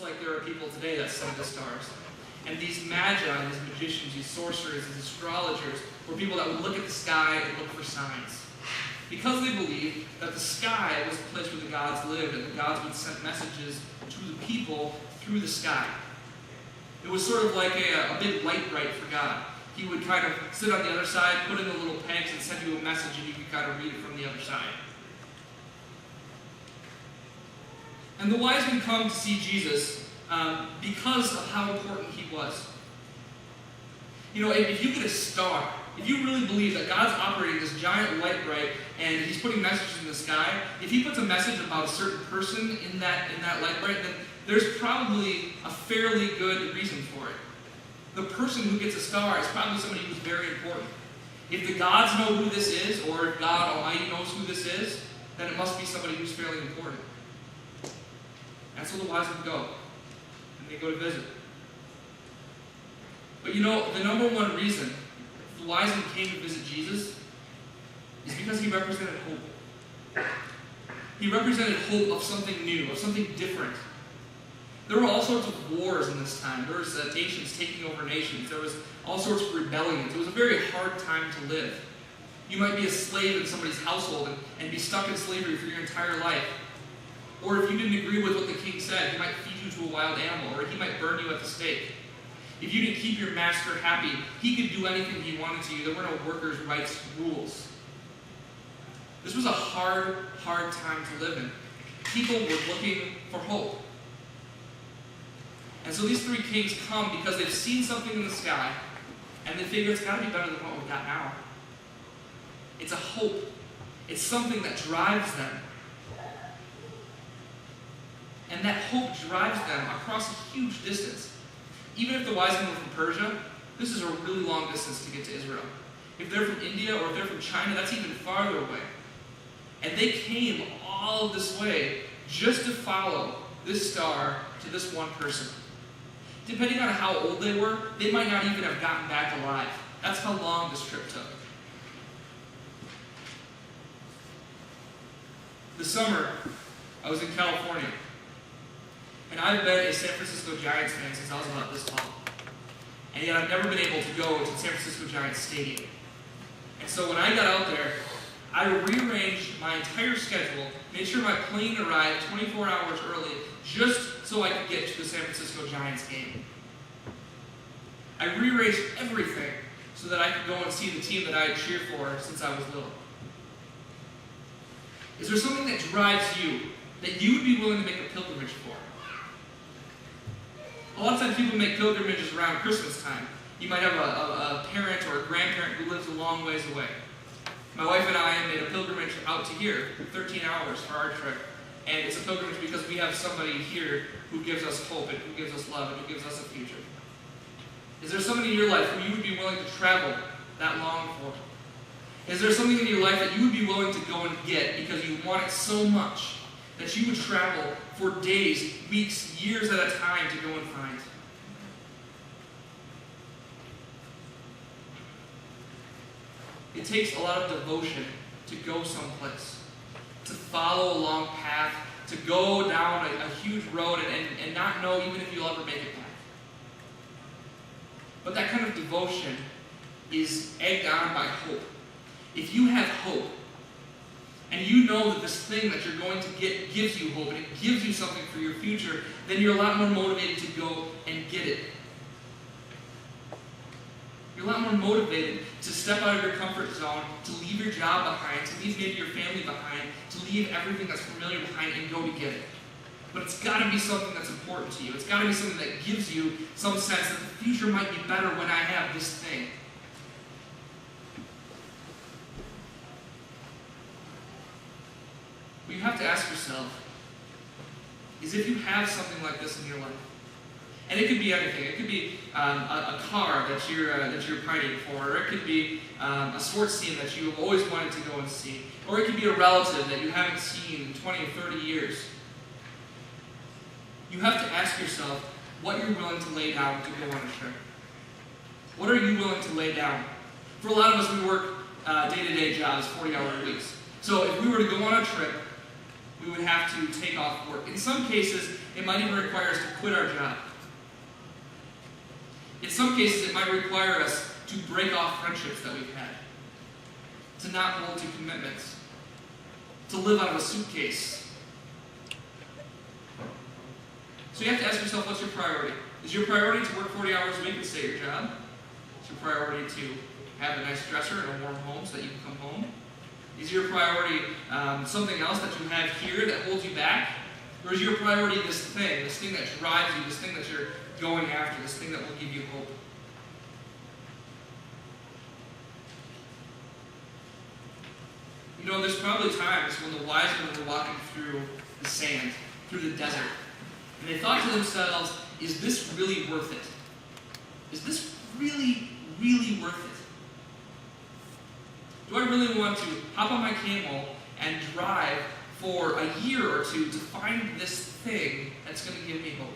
like there are people today that study the stars. And these magi, these magicians, these sorcerers, these astrologers, were people that would look at the sky and look for signs. Because they believed that the sky was the place where the gods lived, and the gods would send messages to the people through the sky. It was sort of like a big light bright for God. He would kind of sit on the other side, put in the little pegs, and send you a message, and you could kind of read it from the other side. And the wise men come to see Jesus because of how important he was. You know, if you get a star, if you really believe that God's operating this giant light bright and he's putting messages in the sky, if he puts a message about a certain person in that light bright, then there's probably a fairly good reason for it. The person who gets a star is probably somebody who's very important. If the gods know who this is, or if God Almighty knows who this is, then it must be somebody who's fairly important. That's where the wise men go. And they go to visit. But you know, the number one reason the wise men came to visit Jesus is because he represented hope. He represented hope of something new, of something different. There were all sorts of wars in this time. There was nations taking over nations. There was all sorts of rebellions. It was a very hard time to live. You might be a slave in somebody's household and be stuck in slavery for your entire life. Or if you didn't agree with what the king said, he might feed you to a wild animal, or he might burn you at the stake. If you didn't keep your master happy, he could do anything he wanted to you. There were no workers' rights rules. This was a hard time to live in. People were looking for hope. And so these three kings come because they've seen something in the sky, and they figure it's got to be better than what we've got now. It's a hope. It's something that drives them. And that hope drives them across a huge distance. Even if the wise men were from Persia, this is a really long distance to get to Israel. If they're from India or if they're from China, that's even farther away. And they came all this way just to follow this star to this one person. Depending on how old they were, they might not even have gotten back alive. That's how long this trip took. This summer, I was in California. And I've been a San Francisco Giants fan since I was about this tall. And yet I've never been able to go to San Francisco Giants Stadium. And so when I got out there, I rearranged my entire schedule, made sure my plane arrived 24 hours early, just so I could get to the San Francisco Giants game. I rearranged everything so that I could go and see the team that I had cheered for since I was little. Is there something that drives you, that you would be willing to make a pilgrimage for? A lot of times people make pilgrimages around Christmas time. You might have a parent or a grandparent who lives a long ways away. My wife and I made a pilgrimage out to here, 13 hours for our trip. And it's a pilgrimage because we have somebody here who gives us hope and who gives us love and who gives us a future. Is there somebody in your life who you would be willing to travel that long for? Is there something in your life that you would be willing to go and get because you want it so much that you would travel for days, weeks, years at a time to go and find? It takes a lot of devotion to go someplace, to follow a long path, to go down a huge road and not know even if you'll ever make it back. But that kind of devotion is egged on by hope. If you have hope, and you know that this thing that you're going to get gives you hope, and it gives you something for your future, then you're a lot more motivated to go and get it. You're a lot more motivated to step out of your comfort zone, to leave your job behind, to leave maybe your family behind, to leave everything that's familiar behind and go to get it. But it's got to be something that's important to you. It's got to be something that gives you some sense that the future might be better when I have this thing. What you have to ask yourself is if you have something like this in your life. And it could be anything. It could be a car that you're pining for, or it could be a sports team that you have always wanted to go and see, or it could be a relative that you haven't seen in 20 or 30 years. You have to ask yourself what you're willing to lay down to go on a trip. What are you willing to lay down? For a lot of us, we work day-to-day jobs, 40-hour weeks. So if we were to go on a trip, we would have to take off work. In some cases, it might even require us to quit our job. In some cases, it might require us to break off friendships that we've had, to not hold to commitments, to live out of a suitcase. So you have to ask yourself, what's your priority? Is your priority to work 40 hours a week and stay at your job? Is your priority to have a nice dresser and a warm home so that you can come home? Is your priority something else that you have here that holds you back? Or is your priority this thing that drives you, this thing that you're going after, this thing that will give you hope? You know, there's probably times when the wise men were walking through the sand, through the desert, and they thought to themselves, is this really worth it? Is this really, really worth it? Do I really want to hop on my camel and drive for a year or two to find this thing that's going to give me hope?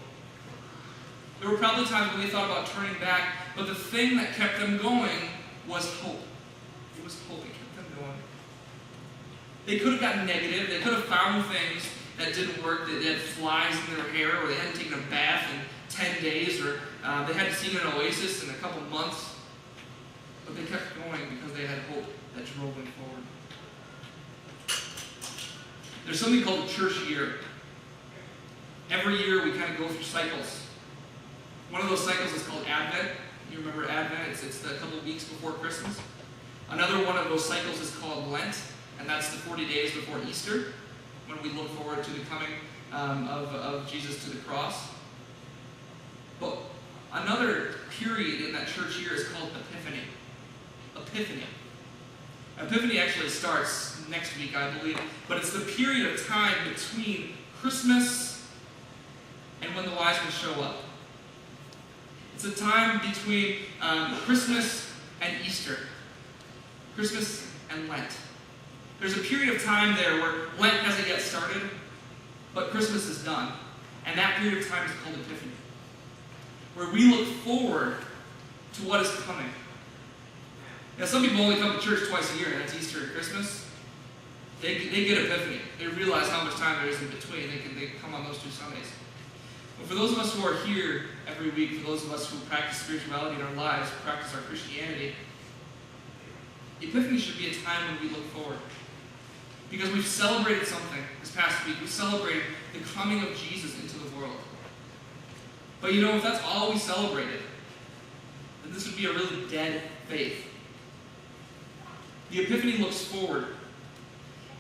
There were probably times when they thought about turning back, but the thing that kept them going was hope. It was hope that kept them going. They could have gotten negative. They could have found things that didn't work. They had flies in their hair, or they hadn't taken a bath in 10 days, or they hadn't seen an oasis in a couple months. But they kept going because they had hope that drove them forward. There's something called a church year. Every year we kind of go through cycles. One of those cycles is called Advent. You remember Advent? It's the couple of weeks before Christmas. Another one of those cycles is called Lent, and that's the 40 days before Easter, when we look forward to the coming of Jesus to the cross. But another period in that church year is called Epiphany. Epiphany. Epiphany actually starts next week, I believe, but it's the period of time between Christmas and when the wise men show up. It's a time between Christmas and Easter. Christmas and Lent. There's a period of time there where Lent hasn't yet started, but Christmas is done. And that period of time is called Epiphany, where we look forward to what is coming. Now, some people only come to church twice a year, and that's Easter and Christmas. They get Epiphany. They realize how much time there is in between. They come on those 2 Sundays. But for those of us who are here every week, for those of us who practice spirituality in our lives, practice our Christianity, Epiphany should be a time when we look forward. Because we've celebrated something this past week. We celebrated the coming of Jesus into the world. But you know, if that's all we celebrated, then this would be a really dead faith. The Epiphany looks forward.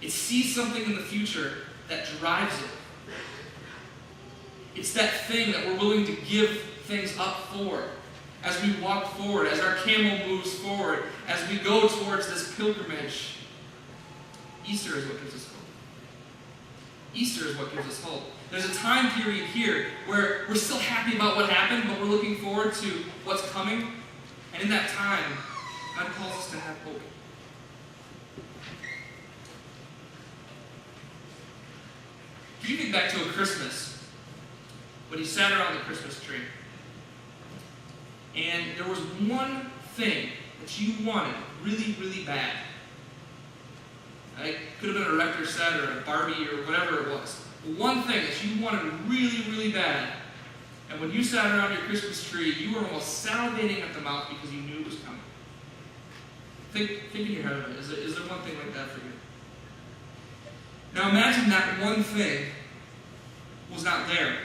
It sees something in the future that drives it. It's that thing that we're willing to give things up for as we walk forward, as our camel moves forward, as we go towards this pilgrimage. Easter is what gives us hope. Easter is what gives us hope. There's a time period here where we're still happy about what happened, but we're looking forward to what's coming. And in that time, God calls us to have hope. If you think back to a Christmas, when you sat around the Christmas tree, and there was one thing that you wanted really, really bad. It could have been a erector set or a Barbie or whatever it was. One thing that you wanted really, really bad. And when you sat around your Christmas tree, you were almost salivating at the mouth because you knew it was coming. Think in your head of it. Is there one thing like that for you? Now imagine that one thing was not there.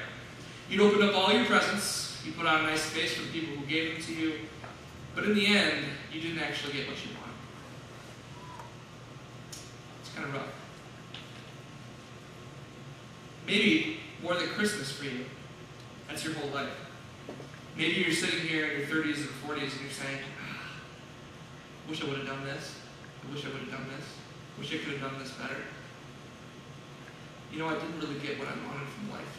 You'd opened up all your presents, you put on a nice face for the people who gave them to you, but in the end, you didn't actually get what you wanted. It's kind of rough. Maybe more than Christmas for you, that's your whole life. Maybe you're sitting here in your 30s and 40s and you're saying, I wish I would have done this. I wish I would have done this. I wish I could have done this better. You know, I didn't really get what I wanted from life.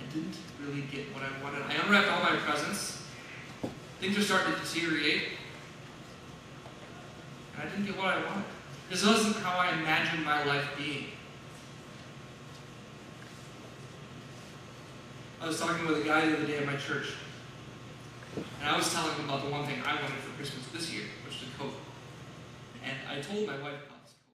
I didn't really get what I wanted. I unwrapped all my presents. Things are starting to deteriorate. And I didn't get what I wanted. This wasn't how I imagined my life being. I was talking with a guy the other day at my church. And I was telling him about the one thing I wanted for Christmas this year, which is a coat. And I told my wife